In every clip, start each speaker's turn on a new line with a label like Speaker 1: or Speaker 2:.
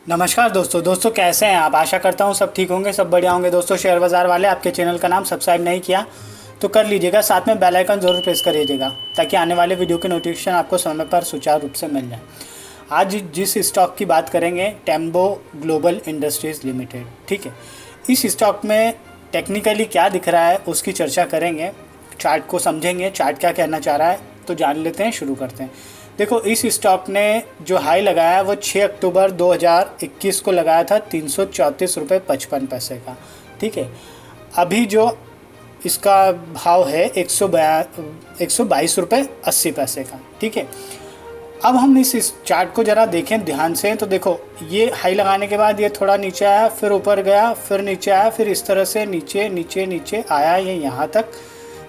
Speaker 1: नमस्कार दोस्तों कैसे हैं आप। आशा करता हूँ सब ठीक होंगे, सब बढ़िया होंगे। दोस्तों शेयर बाज़ार वाले आपके चैनल का नाम सब्सक्राइब नहीं किया तो कर लीजिएगा, साथ में बेल आइकन ज़रूर प्रेस कर लीजिएगा ताकि आने वाले वीडियो के नोटिफिकेशन आपको समय पर सुचारू रूप से मिल जाए। आज जिस स्टॉक की बात करेंगे, टेम्बो ग्लोबल इंडस्ट्रीज़ लिमिटेड। ठीक है, इस स्टॉक में टेक्निकली क्या दिख रहा है उसकी चर्चा करेंगे, चार्ट को समझेंगे, चार्ट क्या कहना चाह रहा है तो जान लेते हैं, शुरू करते हैं। देखो, इस स्टॉक ने जो हाई लगाया वो 6 अक्टूबर 2021 को लगाया था 334.55 का। ठीक है, अभी जो इसका भाव है 122.80 का। ठीक है, अब हम इस चार्ट को ज़रा देखें ध्यान से तो देखो, ये हाई लगाने के बाद ये थोड़ा नीचे आया, फिर ऊपर गया, फिर नीचे आया, फिर इस तरह से नीचे नीचे नीचे आया। ये यहाँ तक,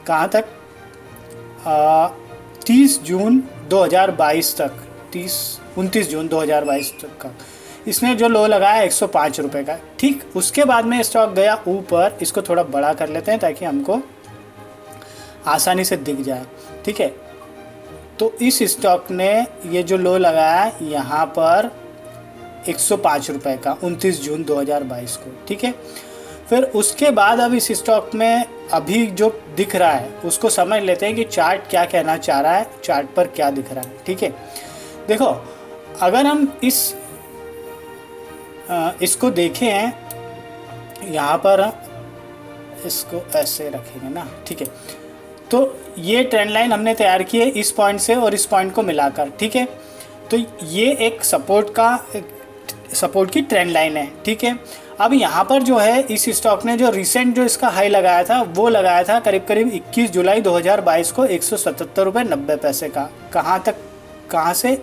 Speaker 1: कहाँ तक, 30 जून 2022 तक, 29 जून 2022 तक का इसने जो लो लगाया 105 रुपये का। ठीक, उसके बाद में स्टॉक गया ऊपर। इसको थोड़ा बड़ा कर लेते हैं ताकि हमको आसानी से दिख जाए। ठीक है, तो इस स्टॉक ने ये जो लो लगाया यहाँ पर 105 रुपये का 29 जून 2022 को। ठीक है, फिर उसके बाद अब इस स्टॉक में अभी जो दिख रहा है उसको समझ लेते हैं कि चार्ट क्या कहना चाह रहा है, चार्ट पर क्या दिख रहा है। ठीक है, देखो, अगर हम इसको देखें, यहाँ पर इसको ऐसे रखेंगे ना। ठीक है, तो ये ट्रेंड लाइन हमने तैयार की है इस पॉइंट से और इस पॉइंट को मिलाकर। ठीक है, तो ये एक सपोर्ट की ट्रेंड लाइन है। ठीक है, अब यहाँ पर जो है इस स्टॉक ने जो रिसेंट जो इसका हाई लगाया था वो लगाया था करीब 21 जुलाई 2022 को 177.90 का। कहाँ तक, कहाँ से,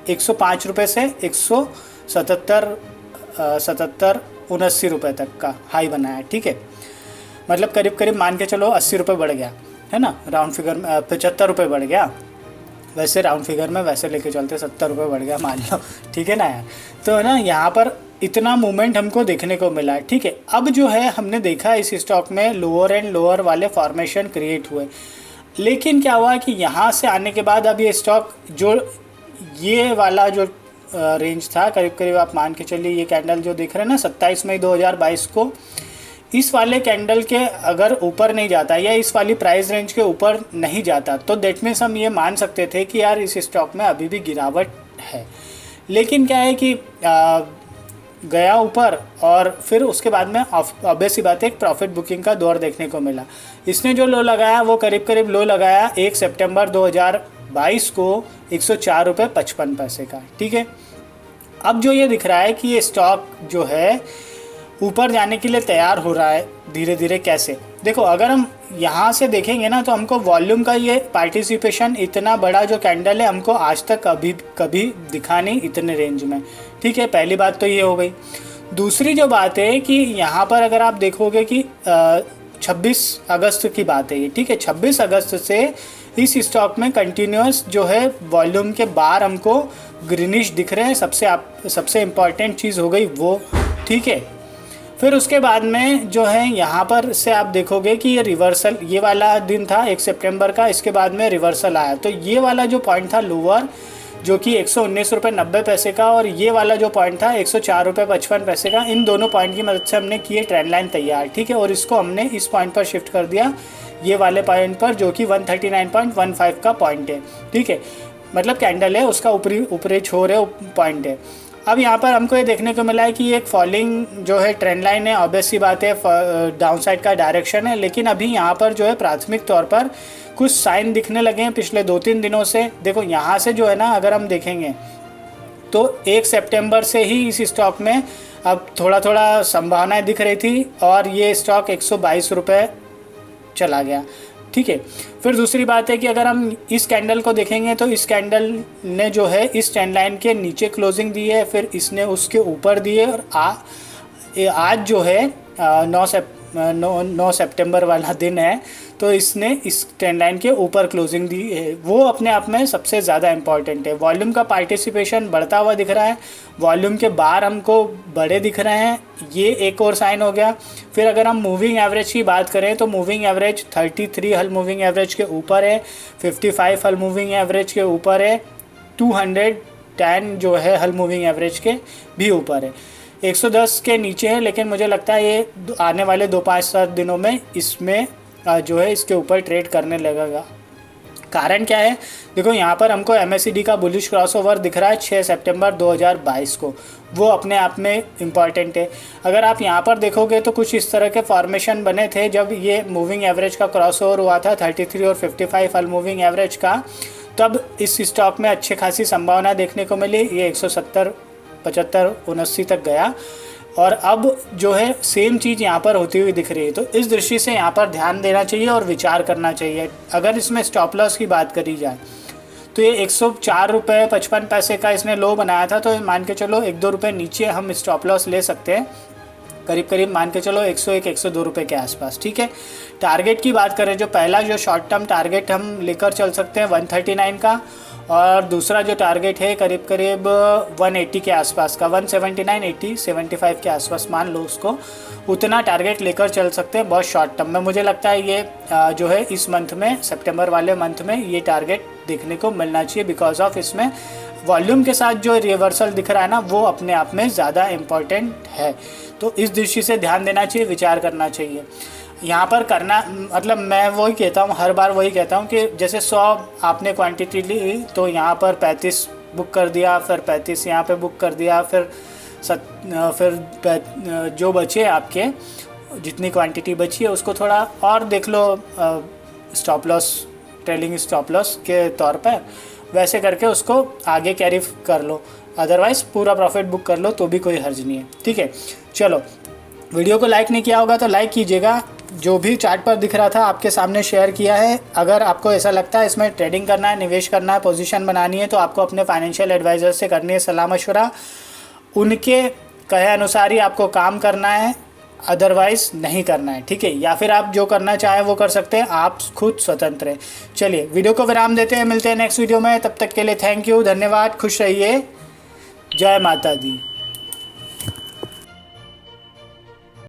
Speaker 1: 105 रुपये से 177 रुपये तक का हाई बनाया। ठीक है, मतलब करीब मान के चलो 80 रुपये बढ़ गया है ना, राउंड फिगर में 75 रुपये बढ़ गया। वैसे राउंड फिगर में वैसे लेके चलते 70 रुपये बढ़ गया मान लो। ठीक है ना यार, तो है ना, यहाँ पर इतना मूवमेंट हमको देखने को मिला है। ठीक है, अब जो है हमने देखा इस स्टॉक में लोअर एंड लोअर वाले फॉर्मेशन क्रिएट हुए, लेकिन क्या हुआ कि यहाँ से आने के बाद अब ये स्टॉक जो ये वाला जो रेंज था करीब आप मान के चलिए, ये कैंडल जो दिख रहा है ना 27 मई 2022 को, इस वाले कैंडल के अगर ऊपर नहीं जाता या इस वाली प्राइस रेंज के ऊपर नहीं जाता तो दैट मीन्स हम ये मान सकते थे कि यार इस स्टॉक में अभी भी गिरावट है। लेकिन क्या है कि गया ऊपर और फिर उसके बाद में ऑब्वियस सी बात है एक प्रॉफिट बुकिंग का दौर देखने को मिला। इसने जो लो लगाया वो करीब लो लगाया 1 सितंबर 2022 को 104.55 का। ठीक है, अब जो ये दिख रहा है कि ये स्टॉक जो है ऊपर जाने के लिए तैयार हो रहा है धीरे धीरे। कैसे, देखो, अगर हम यहाँ से देखेंगे ना तो हमको वॉल्यूम का ये पार्टिसिपेशन इतना बड़ा जो कैंडल है हमको आज तक कभी दिखा नहीं इतने रेंज में। ठीक है, पहली बात तो ये हो गई। दूसरी जो बात है कि यहाँ पर अगर आप देखोगे कि 26 अगस्त की बात है ये। ठीक है, 26 अगस्त से इस स्टॉक में कंटिन्यूस जो है वॉल्यूम के बार हमको ग्रीनिश दिख रहे हैं। सबसे इम्पॉर्टेंट चीज़ हो गई वो। ठीक है, फिर उसके बाद में जो है यहाँ पर से आप देखोगे कि ये रिवर्सल, ये वाला दिन था 1 सितंबर का, इसके बाद में रिवर्सल आया। तो ये वाला जो पॉइंट था लोअर जो कि 119.90 का, और ये वाला जो पॉइंट था 104.55 का, इन दोनों पॉइंट की मदद से हमने की है ट्रेंड लाइन तैयार। ठीक है, और इसको हमने इस पॉइंट पर शिफ्ट कर दिया, ये वाले पॉइंट पर जो कि 139.15 का पॉइंट है। ठीक है, मतलब कैंडल है उसका ऊपरी छोर है, पॉइंट है। अब यहाँ पर हमको ये देखने को मिला है कि एक फॉलिंग जो है ट्रेंड लाइन है, ऑब्वियस सी बात है डाउन साइड का डायरेक्शन है। लेकिन अभी यहाँ पर जो है प्राथमिक तौर पर कुछ साइन दिखने लगे हैं पिछले 2-3 दिनों से। देखो, यहाँ से जो है ना, अगर हम देखेंगे तो 1 सितंबर से ही इस स्टॉक में अब थोड़ा संभावनाएं दिख रही थी और ये स्टॉक 122 रुपये चला गया। ठीक है, फिर दूसरी बात है कि अगर हम इस कैंडल को देखेंगे तो इस कैंडल ने जो है इस ट्रेंड लाइन के नीचे क्लोजिंग दी है, फिर इसने उसके ऊपर दी है, और आज जो है 9 सितंबर वाला दिन है तो इसने इस ट्रेंड लाइन के ऊपर क्लोजिंग दी है। वो अपने आप में सबसे ज़्यादा इम्पॉर्टेंट है। वॉल्यूम का पार्टिसिपेशन बढ़ता हुआ दिख रहा है, वॉल्यूम के बार हमको बड़े दिख रहे हैं, ये एक और साइन हो गया। फिर अगर हम मूविंग एवरेज की बात करें तो मूविंग एवरेज 33 हल मूविंग एवरेज के ऊपर है, 55 हल मूविंग एवरेज के ऊपर है, 200 110 जो है हल मूविंग एवरेज के भी ऊपर है, 110 के नीचे है, लेकिन मुझे लगता है ये आने वाले 2-5-7 दिनों में इसमें जो है इसके ऊपर ट्रेड करने लगेगा। कारण क्या है, देखो यहाँ पर हमको MACD का बुलिश क्रॉसओवर दिख रहा है 6 सितंबर 2022 को, वो अपने आप में इम्पॉर्टेंट है। अगर आप यहाँ पर देखोगे तो कुछ इस तरह के फॉर्मेशन बने थे जब ये मूविंग एवरेज का क्रॉसओवर हुआ था 33 और 55 हल मूविंग एवरेज का, तब इस स्टॉक में अच्छी खासी संभावना देखने को मिली, ये 170, 75, 79 तक गया, और अब जो है सेम चीज़ यहाँ पर होती हुई दिख रही है। तो इस दृष्टि से यहाँ पर ध्यान देना चाहिए और विचार करना चाहिए। अगर इसमें स्टॉप लॉस की बात करी जाए तो ये 104 रुपये 55 पैसे का इसने लो बनाया था, तो मान के चलो 1-2 रुपये नीचे हम स्टॉप लॉस ले सकते हैं, करीब करीब मान के चलो 101-102 रुपये के आसपास, ठीक है। टारगेट की बात करें, जो पहला जो शॉर्ट टर्म टारगेट हम लेकर चल सकते हैं 139 का, और दूसरा जो टारगेट है करीब करीब 180 के आसपास का, 179, 80, 75 के आसपास मान लो उसको, उतना टारगेट लेकर चल सकते हैं बहुत शॉर्ट टर्म में। मुझे लगता है ये जो है इस मंथ में, सितंबर वाले मंथ में ये टारगेट देखने को मिलना चाहिए, बिकॉज ऑफ इसमें वॉल्यूम के साथ जो रिवर्सल दिख रहा है ना, वो अपने आप में ज़्यादा इम्पॉर्टेंट है। तो इस दृष्टि से ध्यान देना चाहिए, विचार करना चाहिए। यहाँ पर करना मतलब मैं वही कहता हूँ, हर बार वही कहता हूँ कि जैसे 100 आपने क्वांटिटी ली तो यहाँ पर 35 बुक कर दिया, फिर 35 यहाँ पे बुक कर दिया, फिर जो बचे आपके जितनी क्वांटिटी बची है उसको थोड़ा और देख लो stop loss, trailing stop loss के तौर पर, वैसे करके उसको आगे कैरी कर लो, अदरवाइज़ पूरा प्रॉफिट बुक कर लो तो भी कोई हर्ज नहीं है, ठीक है। चलो, वीडियो को लाइक नहीं किया होगा तो लाइक कीजिएगा, जो भी चार्ट पर दिख रहा था आपके सामने शेयर किया है। अगर आपको ऐसा लगता है इसमें ट्रेडिंग करना है, निवेश करना है, पोजीशन बनानी है, तो आपको अपने फाइनेंशियल एडवाइज़र से करनी है सलाह मशवरा, उनके कहे अनुसार ही आपको काम करना है, अदरवाइज़ नहीं करना है, ठीक है। या फिर आप जो करना चाहें वो कर सकते हैं, आप खुद स्वतंत्र हैं। चलिए वीडियो को विराम देते हैं, मिलते हैं नेक्स्ट वीडियो में, तब तक के लिए थैंक यू, धन्यवाद, खुश रहिए, जय माता दी।